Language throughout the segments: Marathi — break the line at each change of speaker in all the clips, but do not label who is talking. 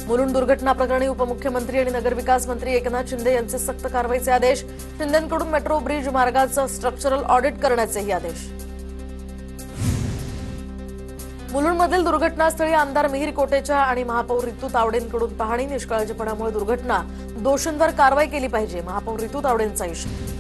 मुलुंड दुर्घटना प्रकरणी उपमुख्यमंत्री आणि नगरविकास मंत्री एकनाथ शिंदे यांचे सक्त कारवाईचे आदेश. शिंदेंकडून मेट्रो ब्रिज मार्गाचं स्ट्रक्चरल ऑडिट करण्याचेही आदेश. मुलुंडमधील दुर्घटनास्थळी आमदार मिहिर कोटेचा आणि महापौर रितू तावडेंकडून पाहणी. निष्काळजीपणामुळे दुर्घटना, दोषींवर कारवाई केली पाहिजे, महापौर रितू तावडेंचा इशारा.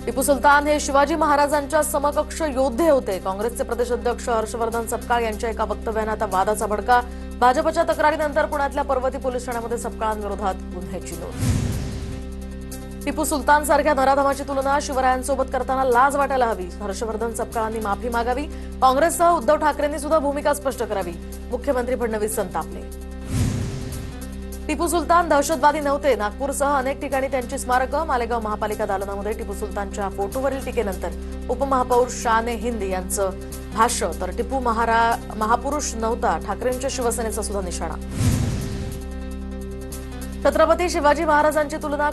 टिपू सुलतान हे शिवाजी महाराजांच्या समकक्ष योद्धे होते. काँग्रेसचे प्रदेशाध्यक्ष हर्षवर्धन सपकाळ यांच्या एका वक्तव्याने आता वादाचा भडका. भाजपच्या तक्रारीनंतर पुण्यातल्या पर्वती पोलीस ठाण्यामध्ये सपकाळांविरोधात गुन्ह्याची नोंद. टिपू सुलतान सारख्या नराधमाची तुलना शिवरायांसोबत करताना लाज वाटायला हवी. हर्षवर्धन सपकाळांनी माफी मागावी. काँग्रेससह उद्धव ठाकरेंनी सुद्धा भूमिका स्पष्ट करावी. मुख्यमंत्री फडणवीस संतापले. टिपू सुलतान दहशतवादी नव्हते. नागपूरसह अनेक ठिकाणी त्यांची स्मारकं. मालेगाव महापालिका दालनामध्ये टिपू सुलतानच्या फोटोवरील टीकेनंतर उपमहापौर शाने हिंद यांचं भाष्य. तर टिपू महापुरुष नव्हता, ठाकरेंच्या शिवसेनेचा सुद्धा निशाणा. छत्रपती शिवाजी महाराजांची तुलना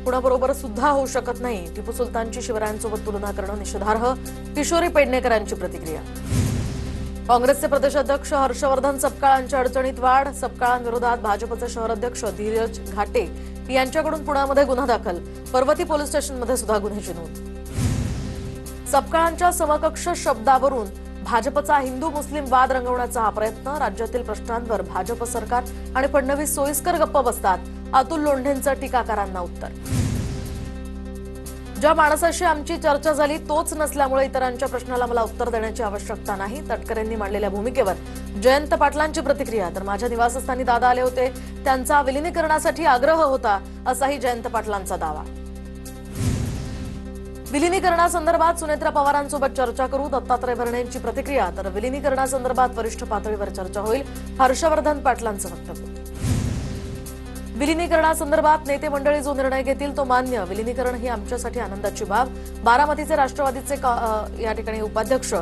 कुणाबरोबर सुद्धा होऊ शकत नाही. टिपू सुलतानची शिवरायांसोबत तुलना करणं निषेधार्ह. किशोरी पेडणेकरांची प्रतिक्रिया. काँग्रेसचे प्रदेशाध्यक्ष हर्षवर्धन सपकाळांच्या अडचणीत वाढ. सपकाळांविरोधात भाजपचे शहर अध्यक्ष धीरज घाटे यांच्याकडून पुण्यामध्ये गुन्हा दाखल. पर्वती पोलीस स्टेशनमध्ये सुद्धा गुन्ह्याची नोंद. सपकाळांच्या समकक्ष शब्दावरून भाजपचा हिंदू मुस्लिम वाद रंगवण्याचा हा प्रयत्न. राज्यातील प्रश्नांवर भाजप सरकार आणि फडणवीस सोयीस्कर गप्प बसतात. अतुल लोंढेंचं टीकाकारांना उत्तर. ज्या माणसाशी आमची चर्चा झाली तोच नसल्यामुळे इतरांच्या प्रश्नाला मला उत्तर देण्याची आवश्यकता नाही. तटकरेंनी मांडलेल्या भूमिकेवर जयंत पाटलांची प्रतिक्रिया. तर माझ्या निवासस्थानी दादा आले होते, त्यांचा विलिनीकरणासाठी आग्रह होता, असाही जयंत पाटलांचा दावा. विलिनीकरणासंदर्भात सुनेत्रा पवारांसोबत चर्चा करू. दत्तात्रय भरणेंची प्रतिक्रिया. तर विलिनीकरणासंदर्भात वरिष्ठ पातळीवर चर्चा होईल. हर्षवर्धन पाटलांचं वक्तव्य. विलिनीकरणासंदर्भात नेते मंडळी जो निर्णय घेतील तो मान्य. विलिनीकरण ही आमच्यासाठी आनंदाची बाब. बारामतीचे राष्ट्रवादीचे या ठिकाणी उपाध्यक्ष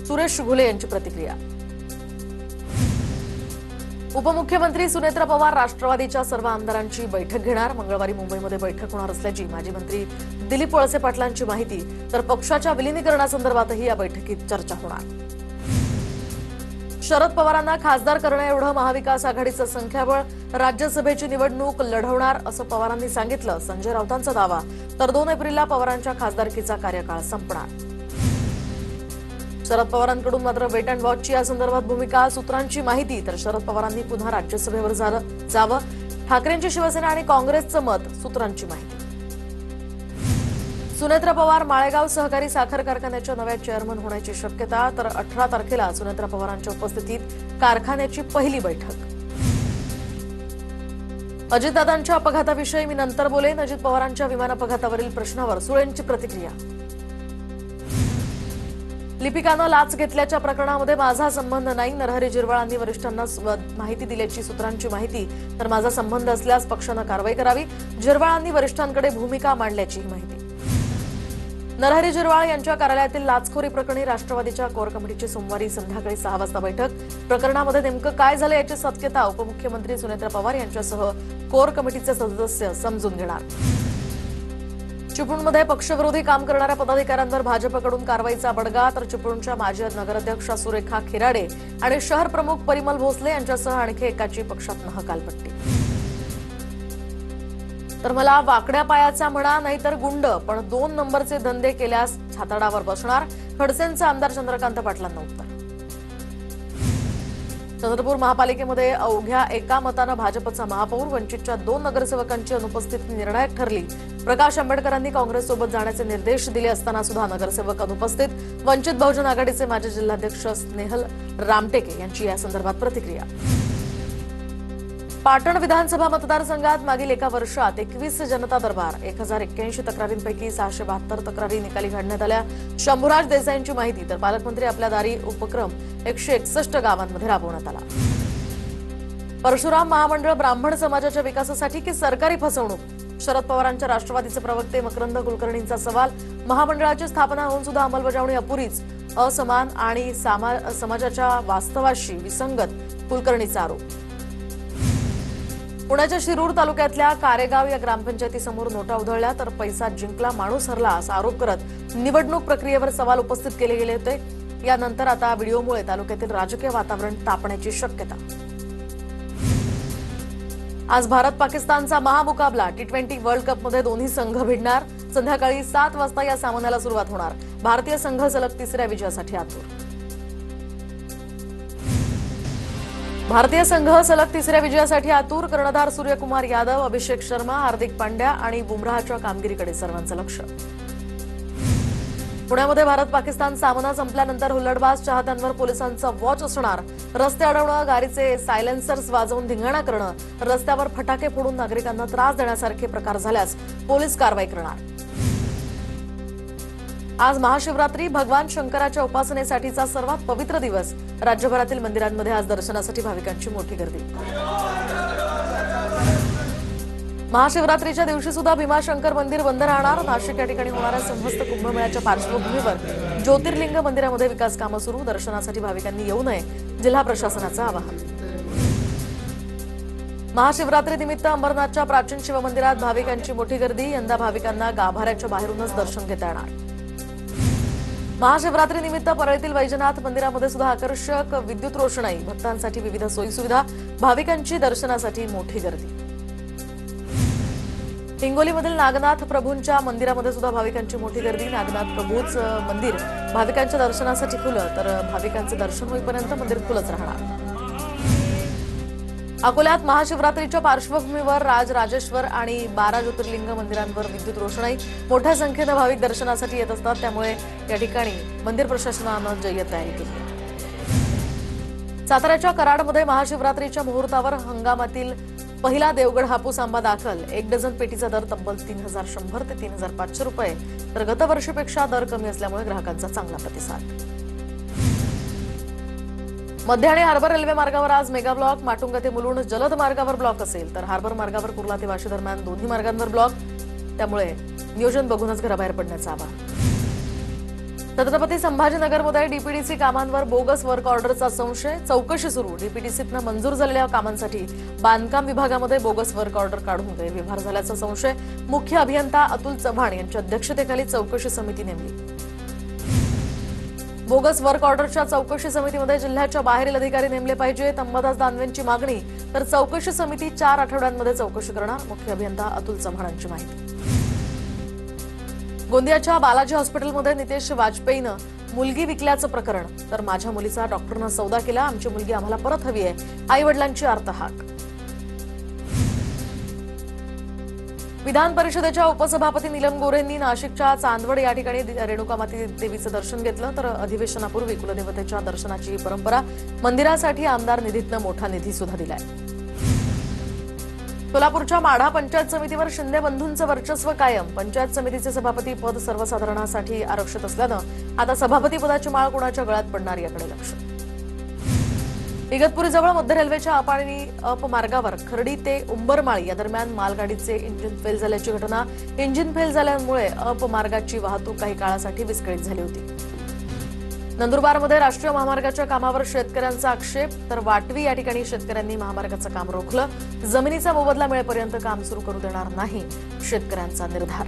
सुरेश घुले यांची प्रतिक्रिया. उपमुख्यमंत्री सुनेत्रा पवार राष्ट्रवादीच्या सर्व आमदारांची बैठक घेणार. मंगळवारी मुंबईमध्ये बैठक होणार असल्याची माजी मंत्री दिलीप वळसे पाटलांची माहिती. तर पक्षाच्या विलिनीकरणासंदर्भातही या बैठकीत चर्चा होणार. शरद पवारांना खासदार करण्याएवढं महाविकास आघाडीचं संख्याबळ. राज्यसभेची निवडणूक लढवणार असं पवारांनी सांगितलं. संजय राऊतांचा दावा. तर 2 एप्रिलला पवारांच्या खासदारकीचा कार्यकाळ संपणार. शरद पवारांकडून मात्र वेट अँड वॉचची या संदर्भात भूमिका. सूत्रांची माहिती. तर शरद पवारांनी पुन्हा राज्यसभेवर जावं. ठाकरेंची शिवसेना आणि काँग्रेसचं मत. सूत्रांची माहिती. सुनेत्रा पवार माळेगाव सहकारी साखर कारखान्याच्या नव्या चेअरमन होण्याची शक्यता. तर 18 तारखेला सुनेत्रा पवारांच्या उपस्थितीत कारखान्याची पहिली बैठक. अजितदादांच्या अपघाताविषयी मी नंतर बोलेन. अजित पवारांच्या विमान अपघातावरील प्रश्नावर सुळेंची प्रतिक्रिया. लिपिकानं लाच घेतल्याच्या प्रकरणामध्ये माझा संबंध नाही. नरहरी झिरवाळांनी वरिष्ठांना माहिती दिल्याची सूत्रांची माहिती. तर माझा संबंध असल्यास पक्षानं कारवाई करावी. झिरवाळांनी वरिष्ठांकडे भूमिका मांडल्याची माहिती. नरहरी झिरवाळ यांच्या कार्यालयातील लाचखोरी प्रकरणी राष्ट्रवादीच्या कोर कमिटीची सोमवारी संध्याकाळी 6 वाजता बैठक. प्रकरणामध्ये नेमकं काय झालं याची सत्यता उपमुख्यमंत्री सुनेत्रा पवार यांच्यासह कोर कमिटीचे सदस्य समजून घेणार. चिपळूणमध्ये पक्षविरोधी काम करणाऱ्या पदाधिकाऱ्यांवर भाजपकडून कारवाईचा बडगा. तर चिपळूणच्या माजी नगराध्यक्षा सुरेखा खिराडे आणि शहर प्रमुख परिमल भोसले यांच्यासह आणखी एकाची पक्षातनं हकालपट्टी. तर मला वाकड्या पायाचा म्हणा नाहीतर गुंड, पण 2 नंबरचे धंदे केल्यास छाताडावर बसणार. खडसेंचं आमदार चंद्रकांत पाटलांना उत्तर. चंद्रपूर महापालिकेमध्ये अवघ्या एका मतानं भाजपचा महापौर. वंचितच्या 2 नगरसेवकांची अनुपस्थिती निर्णायक ठरली. प्रकाश आंबेडकरांनी काँग्रेससोबत जाण्याचे निर्देश दिले असताना सुद्धा नगरसेवक अनुपस्थित. वंचित बहुजन आघाडीचे माजी जिल्हाध्यक्ष स्नेहल रामटेके यांची या संदर्भात प्रतिक्रिया. पाटण विधानसभा मतदारसंघात मागील एका वर्षात 21 जनता दरबार. 1081 तक्रारींपैकी 672 तक्रारी निकाली काढण्यात आल्या. शंभूराज देसाईंची माहिती. तर पालकमंत्री आपल्या दारी उपक्रम 161 गावांमध्ये राबवण्यात आला. परशुराम महामंडळ ब्राह्मण समाजाच्या विकासासाठी की सरकारी फसवणूक? शरद पवारांच्या राष्ट्रवादीचे प्रवक्ते मकरंद कुलकर्णींचा सवाल. महामंडळाची स्थापना होऊन सुद्धा अंमलबजावणी अपुरीच, असमान आणि समाजाच्या वास्तवाशी विसंगत, कुलकर्णीचा आरोप. पुण्याच्या शिरूर तालुक्यातल्या कारेगाव या ग्रामपंचायतीसमोर नोटा उधळल्या तर पैसा जिंकला माणूस हरला असा आरोप करत निवडणूक प्रक्रियेवर सवाल उपस्थित केले गेले होते. यानंतर आता व्हिडिओमुळे तालुक्यातील राजकीय वातावरण तापण्याची शक्यता. आज भारत पाकिस्तानचा महामुकाबला T20 वर्ल्ड कपमध्ये दोन्ही संघ भिडणार. संध्याकाळी 7 वाजता या सामन्याला सुरुवात होणार. भारतीय संघ सलग तिसऱ्या विजयासाठी आतुर. भारतीय संघ सलग तिसऱ्या विजयासाठी आतुर. कर्णधार सूर्यकुमार यादव, अभिषेक शर्मा, हार्दिक पांड्या आणि बुमराहच्या कामगिरीकडे सर्वांचं लक्ष. पुण्यामध्ये भारत पाकिस्तान सामना संपल्यानंतर हुल्लडबाज चाहत्यांवर पोलिसांचा वॉच असणार. रस्ते अडवणं, गाडीचे सायलेन्सर्स वाजवून धिंगाणा करणं, रस्त्यावर फटाके फोडून नागरिकांना त्रास देण्यासारखे प्रकार झाल्यास पोलीस कारवाई करणार. आज महाशिवरात्री, भगवान शंकराच्या उपासनेसाठीचा सर्वात पवित्र दिवस. राज्यभरातील मंदिरांमध्ये आज दर्शनासाठी भाविकांची मोठी गर्दी. महाशिवरात्रीच्या दिवशी सुद्धा भीमाशंकर मंदिर बंद राहणार. नाशिक या ठिकाणी होणाऱ्या समस्त कुंभमेळ्याच्या पार्श्वभूमीवर ज्योतिर्लिंग मंदिरामध्ये विकास कामं सुरू. दर्शनासाठी भाविकांनी येऊ नये, जिल्हा प्रशासनाचं आवाहन. महाशिवरात्री निमित्त अंबरनाथच्या प्राचीन शिवमंदिरात भाविकांची मोठी गर्दी. यंदा भाविकांना गाभाऱ्याच्या बाहेरूनच दर्शन घेता येणार. महाशिवरात्री निमित्त परळीतील वैजनाथ मंदिरामध्ये सुद्धा आकर्षक विद्युत रोषणाई, भक्तांसाठी विविध सोयीसुविधा, भाविकांची दर्शनासाठी मोठी गर्दी. हिंगोलीमधील नागनाथ प्रभूंच्या मंदिरामध्ये सुद्धा भाविकांची मोठी गर्दी. नागनाथ प्रभूच मंदिर भाविकांच्या दर्शनासाठी खुलं, तर भाविकांचे दर्शन होईपर्यंत मंदिर खुलंच राहणार. अकोल्यात महाशिवरात्रीच्या पार्श्वभूमीवर राजराजेश्वर आणि 12 ज्योतिर्लिंग मंदिरांवर विद्युत रोषणाई. मोठ्या संख्येनं भाविक दर्शनासाठी येत असतात, त्यामुळे या ठिकाणी मंदिर प्रशासनानं जय्यत तयारी केली. साताऱ्याच्या कराडमध्ये महाशिवरात्रीच्या मुहूर्तावर हंगामातील पहिला देवगड हापूस आंबा दाखल. 1 डझन पेटीचा दर तब्बल 3100 ते 3500 रुपये, तर गतवर्षीपेक्षा दर कमी असल्यामुळे ग्राहकांचा चांगला प्रतिसाद. मध्य आणि हार्बर रेल्वे मार्गावर आज मेगा ब्लॉक. माटुंगा ते मुलुंड जलद मार्गावर ब्लॉक असेल, तर हार्बर मार्गावर कुर्ला ते वाशी दरम्यान दोन्ही मार्गांवर ब्लॉक. त्यामुळे नियोजन बघूनच घराबाहेर पडण्याचं आवाहन. छत्रपती संभाजीनगरमध्ये डीपीडीसी कामांवर बोगस वर्क ऑर्डरचा संशय. चौकशी सुरू. डीपीडीसीतनं मंजूर झालेल्या कामांसाठी बांधकाम विभागामध्ये बोगस वर्क ऑर्डर काढून गैरव्यवहार झाल्याचा संशय. मुख्य अभियंता अतुल चव्हाण यांच्या अध्यक्षतेखाली चौकशी समिती नेमली. बोगस वर्क ऑर्डरच्या चौकशी समितीमध्ये जिल्ह्याच्या बाहेरील अधिकारी नेमले पाहिजेत. अंबादास दानवेंची मागणी. तर चौकशी समिती 4 आठवड्यांमध्ये चौकशी करणार. मुख्य अभियंता अतुल चव्हाणांची माहिती. गोंदियाच्या बालाजी हॉस्पिटलमध्ये नितेश वाजपेयीनं मुलगी विकल्याचं प्रकरण. तर माझ्या मुलीचा डॉक्टरनं सौदा केला, आमची मुलगी आम्हाला परत हवी आहे, आई वडिलांची आर्तहाक. विधान परिषदेच्या उपसभापती नीलम गोऱ्हेंनी नाशिकच्या चांदवड या ठिकाणी रेणुकामाती देवीचं दर्शन घेतलं. तर अधिवेशनापूर्वी कुलदेवतेच्या दर्शनाची परंपरा. मंदिरासाठी आमदार निधीतनं मोठा निधी सुद्धा दिलाय. सोलापूरच्या माढा पंचायत समितीवर शिंदे बंधूंचं वर्चस्व कायम. पंचायत समितीचे सभापती पद सर्वसाधारणासाठी आरक्षित असल्यानं आता सभापती पदाची माळ कुणाच्या गळ्यात पडणार याकडे लक्ष. इगतपुरीजवळ मध्य रेल्वेच्या अप मार्गावर खर्डी ते उंबरमाळी या दरम्यान मालगाडीचे इंजिन फेल झाल्याची घटना. इंजिन फेल झाल्यामुळे अप मार्गाची वाहतूक काही काळासाठी विस्कळीत झाली होती. नंदुरबारमध्ये राष्ट्रीय महामार्गाच्या कामावर शेतकऱ्यांचा आक्षेप. तर वाटवी या ठिकाणी शेतकऱ्यांनी महामार्गाचं काम रोखलं. जमिनीचा मोबदला मिळेपर्यंत काम सुरू करू देणार नाही, शेतकऱ्यांचा निर्धार.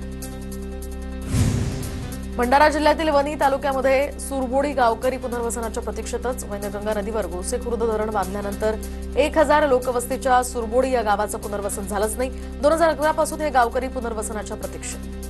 भंडारा जिल्ह्यातील वणी तालुक्यामध्ये सुरबोडी गावकरी पुनर्वसनाच्या प्रतीक्षेतच. वैनगंगा नदीवर गोसेखुर्द धरण बांधल्यानंतर 1000 लोकवस्तीच्या सुरबोडी या गावाचं पुनर्वसन झालंच नाही. 2011 पासून हे गावकरी पुनर्वसनाच्या प्रतीक्षेत.